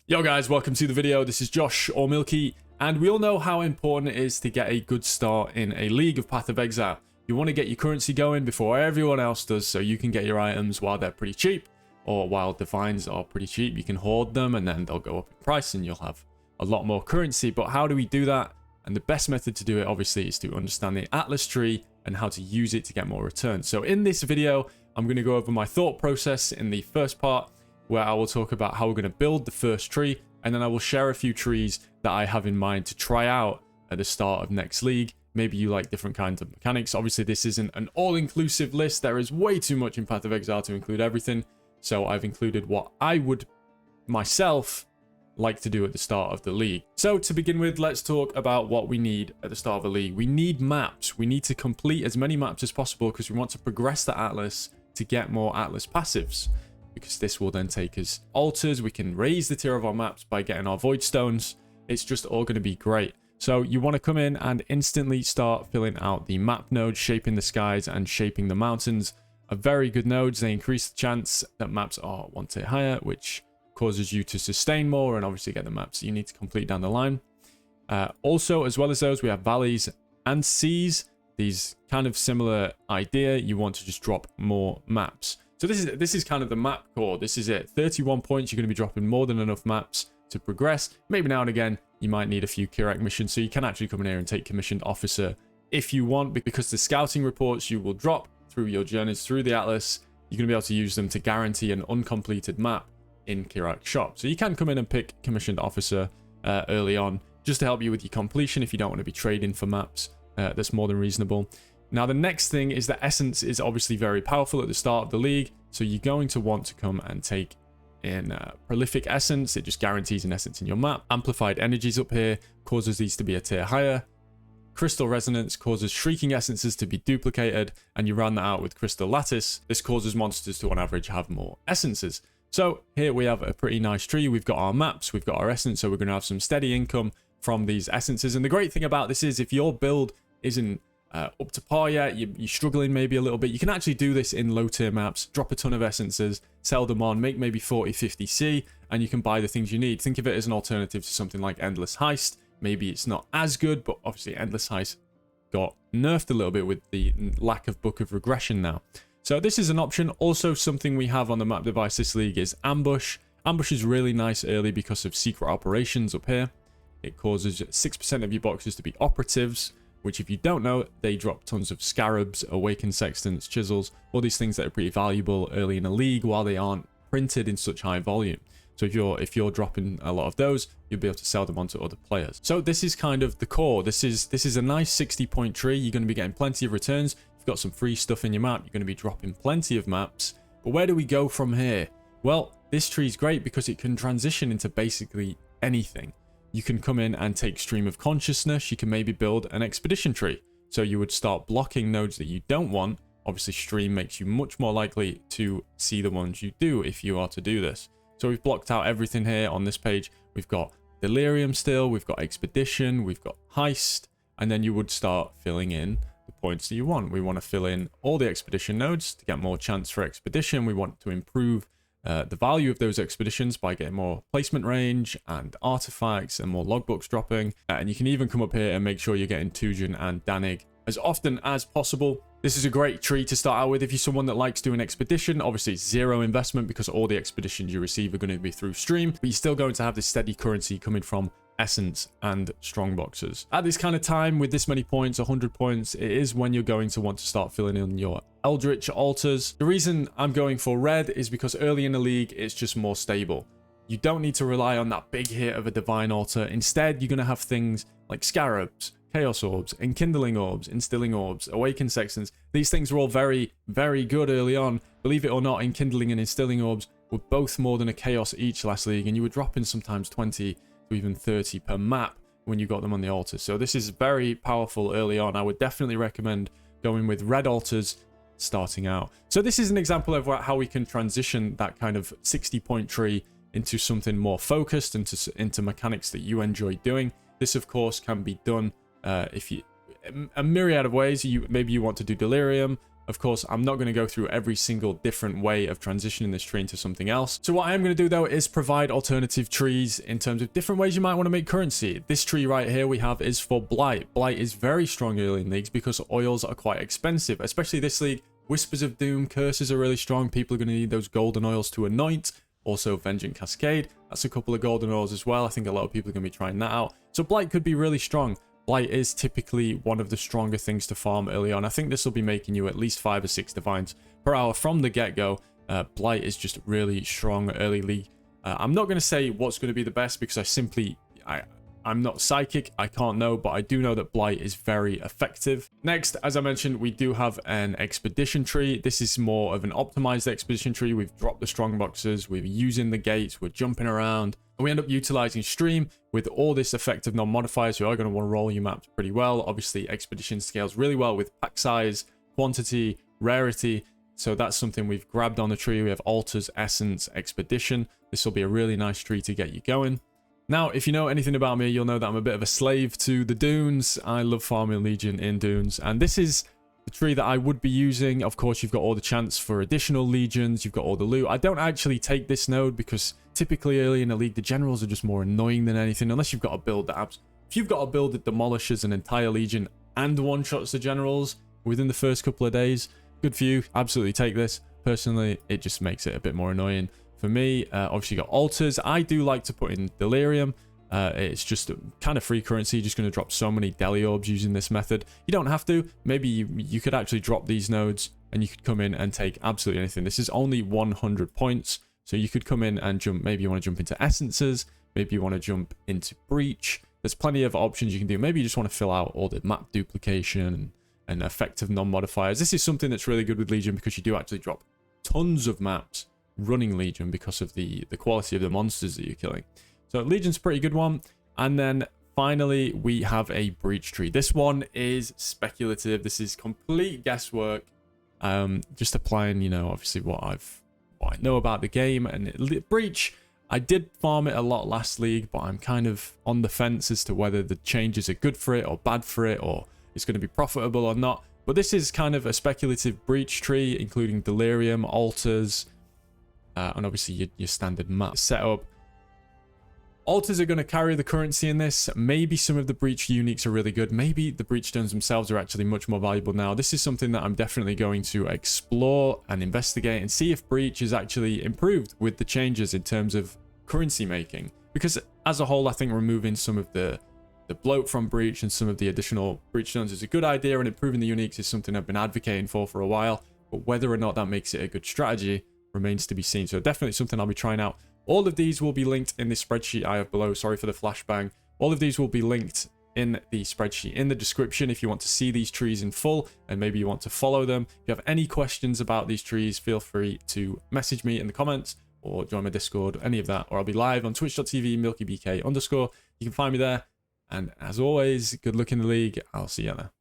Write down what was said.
Yo guys, welcome to the video. This is Josh or Milky, and we all know how important it is to get a good start in a league of Path of Exile. You want to get your currency going before everyone else does, so you can get your items while they're pretty cheap, or while divines are pretty cheap. You can hoard them and then they'll go up in price and you'll have a lot more currency. But how do we do that? And the best method to do it obviously is to understand the Atlas tree and how to use it to get more returns. So in this video, I'm going to go over my thought process in the first part, where I will talk about how we're going to build the first tree, and then I will share a few trees that I have in mind to try out at the start of next league. Maybe you like different kinds of mechanics. Obviously, this isn't an all-inclusive list. There is way too much in Path of Exile to include everything. So I've included what I would myself like to do at the start of the league. So to begin with, let's talk about what we need at the start of the league. We need maps. We need to complete as many maps as possible because we want to progress the Atlas to get more Atlas passives, because this will then take us altars. We can raise the tier of our maps by getting our void stones. It's just all going to be great. So you want to come in and instantly start filling out the map nodes. Shaping the skies and shaping the mountains are very good nodes. They increase the chance that maps are one tier higher, which causes you to sustain more and obviously get the maps that you need to complete down the line. Also, as well as those, we have valleys and seas. These kind of similar idea. You want to just drop more maps. So this is kind of the map core. This is it. 31 points. You're going to be dropping more than enough maps to progress. Maybe now and again, you might need a few Kirak missions. So you can actually come in here and take commissioned officer if you want, because the scouting reports you will drop through your journeys through the Atlas, you're going to be able to use them to guarantee an uncompleted map in Kirak shop. So you can come in and pick commissioned officer early on, just to help you with your completion if you don't want to be trading for maps. That's more than reasonable. Now, the next thing is that essence is obviously very powerful at the start of the league. So you're going to want to come and take in prolific essence. It just guarantees an essence in your map. Amplified energies up here causes these to be a tier higher. Crystal resonance causes shrieking essences to be duplicated, and you round that out with crystal lattice. This causes monsters to on average have more essences. So here we have a pretty nice tree. We've got our maps, we've got our essence, so we're going to have some steady income from these essences. And the great thing about this is if your build isn't up to par yet, you're struggling maybe a little bit, you can actually do this in low tier maps. Drop a ton of essences, sell them on, make maybe 40-50 C, and you can buy the things you need. Think of it as an alternative to something like Endless Heist. Maybe it's not as good, but obviously Endless Heist got nerfed a little bit with the lack of Book of Regression now. So this is an option. Also, something we have on the map device this league is Ambush. Ambush is really nice early because of secret operations up here. It causes 6% of your boxes to be operatives, which, if you don't know, they drop tons of scarabs, awakened sextants, chisels, all these things that are pretty valuable early in a league while they aren't printed in such high volume. So if you're dropping a lot of those, you'll be able to sell them on to other players. So this is kind of the core. This is a nice 60-point tree. You're going to be getting plenty of returns. You've got some free stuff in your map. You're going to be dropping plenty of maps. But where do we go from here? Well, this tree is great because it can transition into basically anything. You can come in and take stream of consciousness. You can maybe build an expedition tree. So you would start blocking nodes that you don't want. Obviously, stream makes you much more likely to see the ones you do if you are to do this. So we've blocked out everything here on this page. We've got delirium still, we've got expedition, we've got heist, and then you would start filling in the points that you want. We want to fill in all the expedition nodes to get more chance for expedition. We want to improve the value of those expeditions by getting more placement range and artifacts and more logbooks dropping. And you can even come up here and make sure you're getting Tujan and Danig as often as possible. This is a great tree to start out with if you're someone that likes doing expedition. Obviously, zero investment because all the expeditions you receive are going to be through stream, but you're still going to have this steady currency coming from essence and strong boxes. At this kind of time, with this many points, 100 points, it is when you're going to want to start filling in your Eldritch altars. The reason I'm going for red is because early in the league, it's just more stable. You don't need to rely on that big hit of a divine altar. Instead, you're going to have things like scarabs, chaos orbs, enkindling orbs, instilling orbs, awakened sextants. These things are all very, very good early on. Believe it or not, enkindling and instilling orbs were both more than a chaos each last league, and you were dropping sometimes 20 to even 30 per map when you got them on the altar. So this is very powerful early on. I would definitely recommend going with red altars starting out. So this is an example of how we can transition that kind of 60-point tree into something more focused, into mechanics that you enjoy doing. This, of course, can be done if you a myriad of ways. Maybe you want to do delirium, Of course, I'm not going to go through every single different way of transitioning this tree into something else. So what I am going to do though is provide alternative trees in terms of different ways you might want to make currency. This tree right here we have is for Blight. Blight is very strong early in leagues because oils are quite expensive, especially this league. Whispers of Doom, curses are really strong. People are going to need those golden oils to anoint. Also, Vengeance Cascade. That's a couple of golden oils as well. I think a lot of people are going to be trying that out. So Blight could be really strong. Blight is typically one of the stronger things to farm early on. I think this will be making you at least 5 or 6 divines per hour from the get-go. Blight is just really strong early league. I'm not going to say what's going to be the best because I'm not psychic, I can't know, but I do know that Blight is very effective. Next, as I mentioned, we do have an expedition tree. This is more of an optimized expedition tree. We've dropped the strong boxes, we're using the gates, we're jumping around, and we end up utilizing stream with all this effective non-modifiers. You are going to want to roll your maps pretty well. Obviously, expedition scales really well with pack size, quantity, rarity. So that's something we've grabbed on the tree. We have altars, essence, expedition. This will be a really nice tree to get you going. Now, if you know anything about me, you'll know that I'm a bit of a slave to the dunes. I love farming Legion in dunes, and this is the tree that I would be using. Of course, you've got all the chance for additional legions, you've got all the loot. I don't actually take this node because typically early in the league, the generals are just more annoying than anything, unless you've got a build that if you've got a build that demolishes an entire legion and one-shots the generals within the first couple of days, good for you. Absolutely take this. Personally, it just makes it a bit more annoying. For me, obviously you got altars. I do like to put in delirium. It's just kind of free currency. You're just going to drop so many Deli orbs using this method. You don't have to. Maybe you could actually drop these nodes and you could come in and take absolutely anything. This is only 100 points. So you could come in and jump. Maybe you want to jump into essences. Maybe you want to jump into breach. There's plenty of options you can do. Maybe you just want to fill out all the map duplication and effective non-modifiers. This is something that's really good with Legion because you do actually drop tons of maps running Legion because of the quality of the monsters that you're killing. So Legion's a pretty good one. And then finally we have a breach tree. This one is speculative. This is complete guesswork. Just applying, you know, obviously what I know about the game. And breach, I did farm it a lot last league, but I'm kind of on the fence as to whether the changes are good for it or bad for it, or it's going to be profitable or not. But this is kind of a speculative breach tree, including delirium, altars, and obviously your standard map setup. Altars are going to carry the currency in this. Maybe some of the breach uniques are really good. Maybe the breach stones themselves are actually much more valuable now. This is something that I'm definitely going to explore and investigate and see if breach is actually improved with the changes in terms of currency making. Because as a whole, I think removing some of the bloat from breach and some of the additional breach stones is a good idea, and improving the uniques is something I've been advocating for a while. But whether or not that makes it a good strategy remains to be seen. So definitely something I'll be trying out. All of these will be linked in the spreadsheet I have below. Sorry for the flashbang. All of these will be linked in the spreadsheet in the description if you want to see these trees in full and maybe you want to follow them. If you have any questions about these trees, feel free to message me in the comments or join my Discord, any of that, or I'll be live on twitch.tv milkybk_. You can find me there. And as always, good luck in the league. I'll see you there.